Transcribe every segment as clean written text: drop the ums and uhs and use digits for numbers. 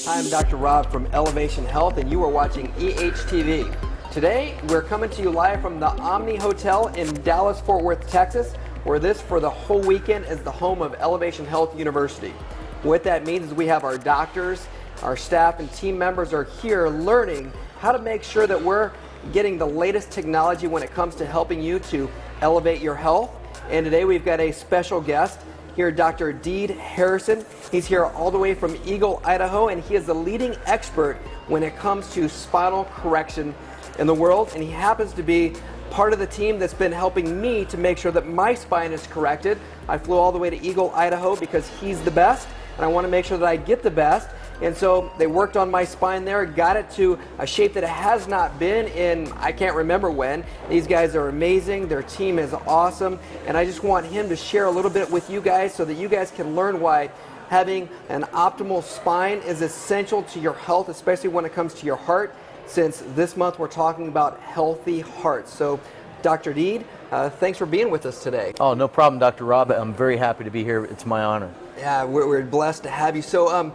Hi, I'm Dr. Rob from Elevation Health, and you are watching EHTV. Today, we're coming to you live from the Omni Hotel in Dallas, Fort Worth, Texas, where this, for the whole weekend, is the home of Elevation Health University. What that means is we have our doctors, our staff, and team members are here learning how to make sure that we're getting the latest technology when it comes to helping you to elevate your health. And today we've got a special guest here, Dr. Deed Harrison. He's here all the way from Eagle, Idaho, and he is the leading expert when it comes to spinal correction in the world. And he happens to be part of the team that's been helping me to make sure that my spine is corrected. I flew all the way to Eagle, Idaho because he's the best, and I want to make sure that I get the best. And so they worked on my spine there, got it to a shape that it has not been in, I can't remember when. These guys are amazing, their team is awesome, and I just want him to share a little bit with you guys so that you guys can learn why having an optimal spine is essential to your health, especially when it comes to your heart, since this month we're talking about healthy hearts. So Dr. Deed, thanks for being with us today. Oh, no problem, Dr. Rob. I'm very happy to be here. It's my honor. Yeah, we're blessed to have you. So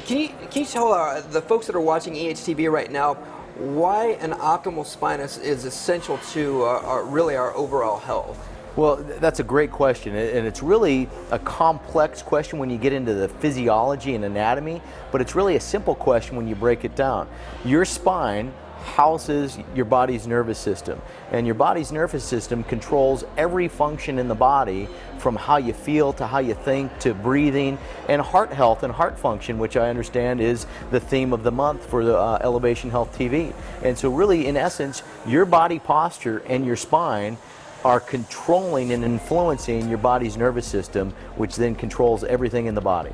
can you tell the folks that are watching EHTV right now why an optimal spine is essential to really our overall health? Well, that's a great question, and it's really a complex question when you get into the physiology and anatomy, but it's really a simple question when you break it down. Your spine houses your body's nervous system, and your body's nervous system controls every function in the body, from how you feel to how you think to breathing and heart health and heart function, which I understand is the theme of the month for the Elevation Health TV. And so really, in essence, your body posture and your spine are controlling and influencing your body's nervous system, which then controls everything in the body.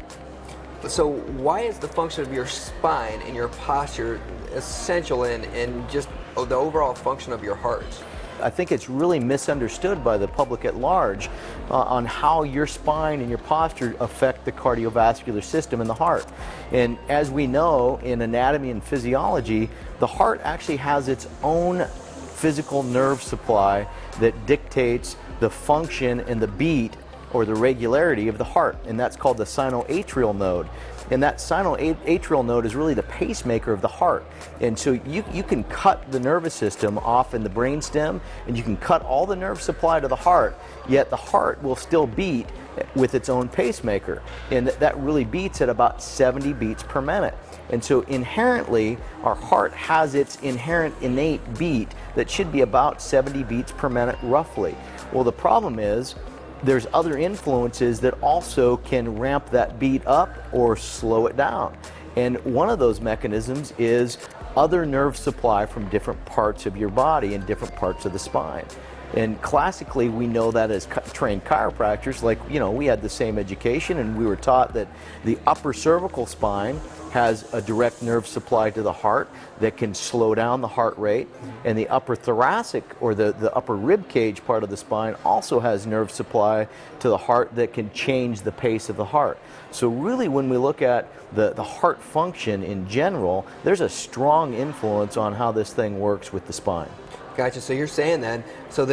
So why is the function of your spine and your posture essential in just the overall function of your heart? I think it's really misunderstood by the public at large on how your spine and your posture affect the cardiovascular system in the heart. And as we know in anatomy and physiology, the heart actually has its own physical nerve supply that dictates the function and the beat or the regularity of the heart, and that's called the sinoatrial node. And that sinoatrial node is really the pacemaker of the heart. And so you can cut the nervous system off in the brainstem, and you can cut all the nerve supply to the heart, yet the heart will still beat with its own pacemaker. And that really beats at about 70 beats per minute. And so inherently, our heart has its inherent innate beat that should be about 70 beats per minute roughly. Well, the problem is, there's other influences that also can ramp that beat up or slow it down. And one of those mechanisms is other nerve supply from different parts of your body and different parts of the spine. And classically, we know that as trained chiropractors, like, you know, we had the same education and we were taught that the upper cervical spine has a direct nerve supply to the heart that can slow down the heart rate, and the upper thoracic or the upper rib cage part of the spine also has nerve supply to the heart that can change the pace of the heart. So really, when we look at the heart function in general, there's a strong influence on how this thing works with the spine. Gotcha. So you're saying then,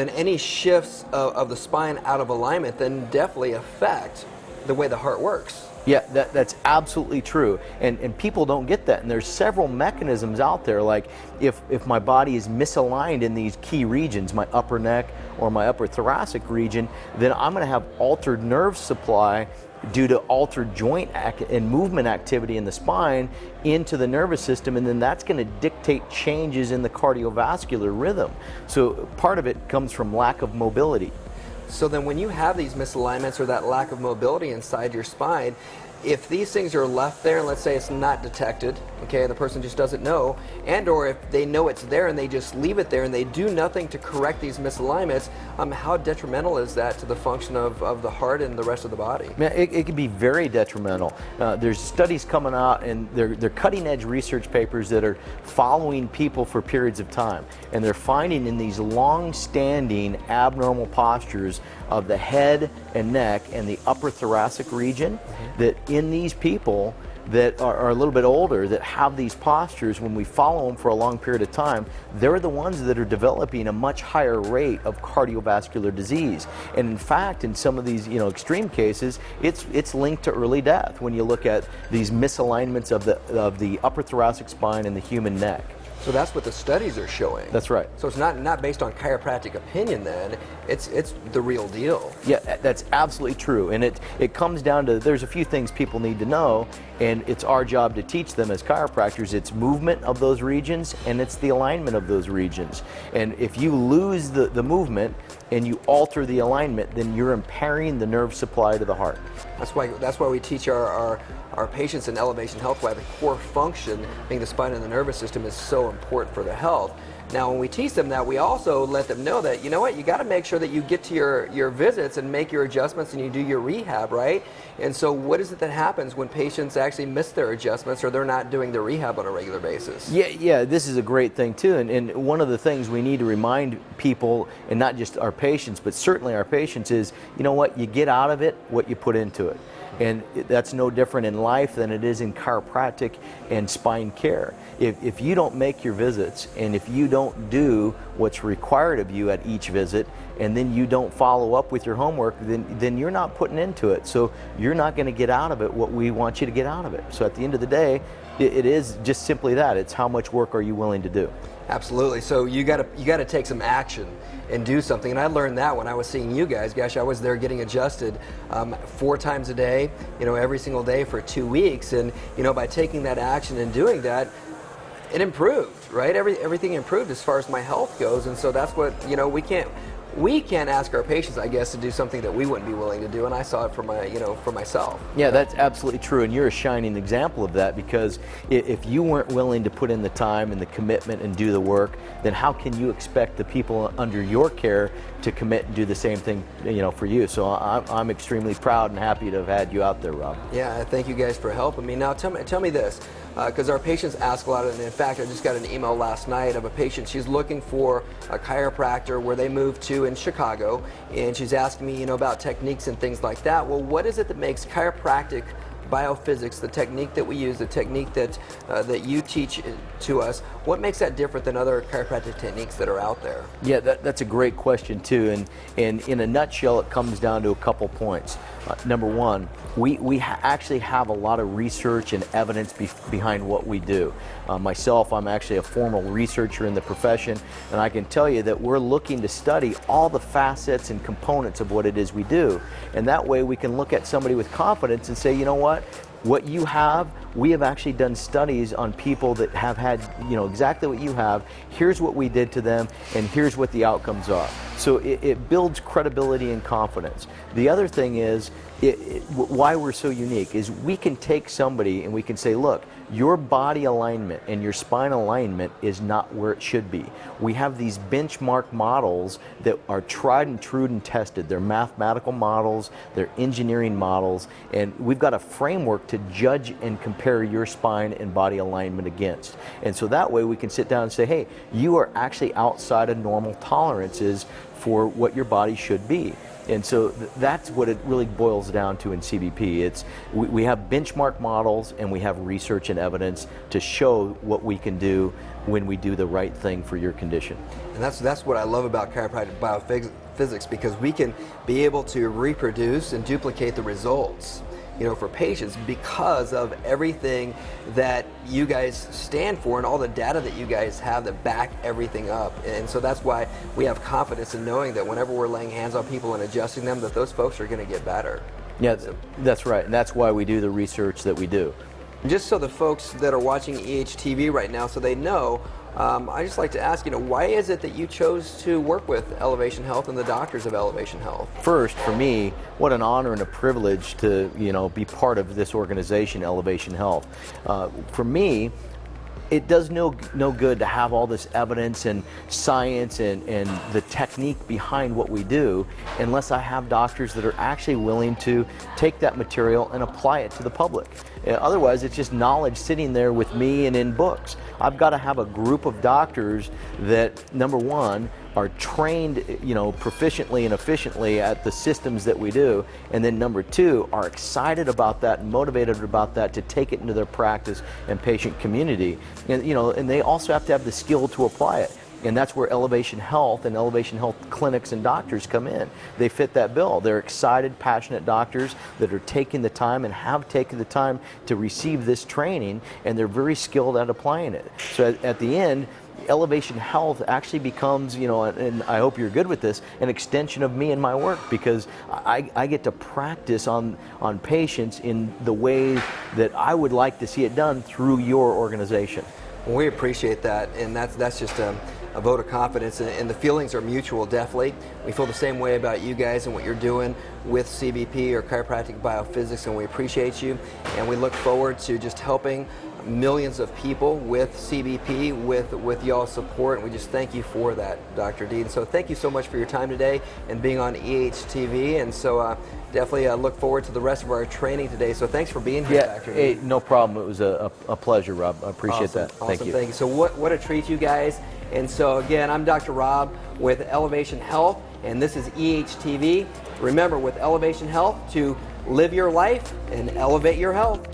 any shifts of the spine out of alignment then definitely affect the way the heart works. Yeah, that's absolutely true, and people don't get that, and there's several mechanisms out there, like if my body is misaligned in these key regions, my upper neck or my upper thoracic region, then I'm going to have altered nerve supply due to altered joint and movement activity in the spine into the nervous system, and then that's going to dictate changes in the cardiovascular rhythm. So part of it comes from lack of mobility. So then when you have these misalignments or that lack of mobility inside your spine, if these things are left there, and let's say it's not detected, okay, the person just doesn't know, and or if they know it's there and they just leave it there and they do nothing to correct these misalignments, how detrimental is that to the function of the heart and the rest of the body? Man, it can be very detrimental. There's studies coming out, and they're cutting edge research papers that are following people for periods of time, and they're finding in these long-standing abnormal postures of the head and neck and the upper thoracic region that in these people, that are a little bit older that have these postures, when we follow them for a long period of time, they're the ones that are developing a much higher rate of cardiovascular disease. And in fact, in some of these extreme cases, it's linked to early death when you look at these misalignments of the upper thoracic spine and the human neck. So that's what the studies are showing. That's right. So it's not based on chiropractic opinion then, it's the real deal. Yeah, that's absolutely true. And it comes down to, there's a few things people need to know, and it's our job to teach them as chiropractors. It's movement of those regions, and it's the alignment of those regions. And if you lose the movement and you alter the alignment, then you're impairing the nerve supply to the heart. That's why we teach our patients in elevation health why the core function, being the spine and the nervous system, is so important for their health. Now, when we teach them that, we also let them know that, you know what, you got to make sure that you get to your visits and make your adjustments and you do your rehab, right? And so what is it that happens when patients actually miss their adjustments or they're not doing their rehab on a regular basis? Yeah, this is a great thing too. And one of the things we need to remind people, and not just our patients, but certainly our patients, is, you know what, you get out of it what you put into it. And that's no different in life than it is in chiropractic and spine care. If you don't make your visits, and if you don't do what's required of you at each visit, and then you don't follow up with your homework, then you're not putting into it. So you're not going to get out of it what we want you to get out of it. So at the end of the day, it is just simply that. It's how much work are you willing to do. Absolutely. So you got to take some action and do something. And I learned that when I was seeing you guys. Gosh, I was there getting adjusted 4 times a day, every single day for 2 weeks. And by taking that action and doing that, it improved, right? Everything improved as far as my health goes. And so that's what we can't ask our patients, I guess, to do something that we wouldn't be willing to do, and I saw it for myself. Yeah, that's absolutely true, and you're a shining example of that, because if you weren't willing to put in the time and the commitment and do the work, then how can you expect the people under your care to commit and do the same thing, for you? So I'm extremely proud and happy to have had you out there, Rob. Yeah, thank you guys for helping me. Now tell me this, because our patients ask a lot, and in fact, I just got an email last night of a patient. She's looking for a chiropractor where they moved to in Chicago, and she's asking me, about techniques and things like that. Well, what is it that makes chiropractic biophysics, the technique that we use, the technique that you teach to us, what makes that different than other chiropractic techniques that are out there? Yeah, that's a great question too, and in a nutshell, it comes down to a couple points. Number one, we actually have a lot of research and evidence behind what we do. Myself, I'm actually a formal researcher in the profession, and I can tell you that we're looking to study all the facets and components of what it is we do. And that way we can look at somebody with confidence and say, you know what you have, we have actually done studies on people that have had, exactly what you have. Here's what we did to them, and here's what the outcomes are. So it builds credibility and confidence. The other thing is, why we're so unique is we can take somebody and we can say, look, your body alignment and your spine alignment is not where it should be. We have these benchmark models that are tried and true and tested. They're mathematical models, they're engineering models, and we've got a framework to judge and compare your spine and body alignment against. And so that way we can sit down and say, hey, you are actually outside of normal tolerances for what your body should be. And so that's what it really boils down to in CBP. We have benchmark models, and we have research and evidence to show what we can do when we do the right thing for your condition. And that's what I love about chiropractic biophysics, because we can be able to reproduce and duplicate the results, for patients, because of everything that you guys stand for and all the data that you guys have that back everything up. And so that's why we have confidence in knowing that whenever we're laying hands on people and adjusting them, that those folks are going to get better. Yeah, that's right. And that's why we do the research that we do. Just so the folks that are watching EHTV right now, so they know, I just like to ask, why is it that you chose to work with Elevation Health and the doctors of Elevation Health? First, for me, what an honor and a privilege to, be part of this organization, Elevation Health. For me, it does no good to have all this evidence and science and the technique behind what we do unless I have doctors that are actually willing to take that material and apply it to the public. Otherwise, it's just knowledge sitting there with me and in books. I've got to have a group of doctors that, number one, are trained, proficiently and efficiently at the systems that we do, and then number two, are excited about that and motivated about that to take it into their practice and patient community. And and they also have to have the skill to apply it. And that's where Elevation Health and Elevation Health clinics and doctors come in. They fit that bill. They're excited, passionate doctors that are taking the time and have taken the time to receive this training, and they're very skilled at applying it. So at the end, Elevation Health actually becomes, and I hope you're good with this, an extension of me and my work, because I get to practice on patients in the way that I would like to see it done through your organization. Well, we appreciate that, and that's just a vote of confidence, and the feelings are mutual, definitely. We feel the same way about you guys and what you're doing with CBP or chiropractic biophysics, and we appreciate you, and we look forward to just helping millions of people with CBP, with y'all's support, and we just thank you for that, Dr. D. And so thank you so much for your time today and being on EHTV, and so definitely look forward to the rest of our training today. So thanks for being here, Dr. D. Hey, no problem. It was a pleasure, Rob. I appreciate that. Thank you. So what a treat, you guys. And so again, I'm Dr. Rob with Elevation Health, and this is EHTV. Remember, with Elevation Health, to live your life and elevate your health.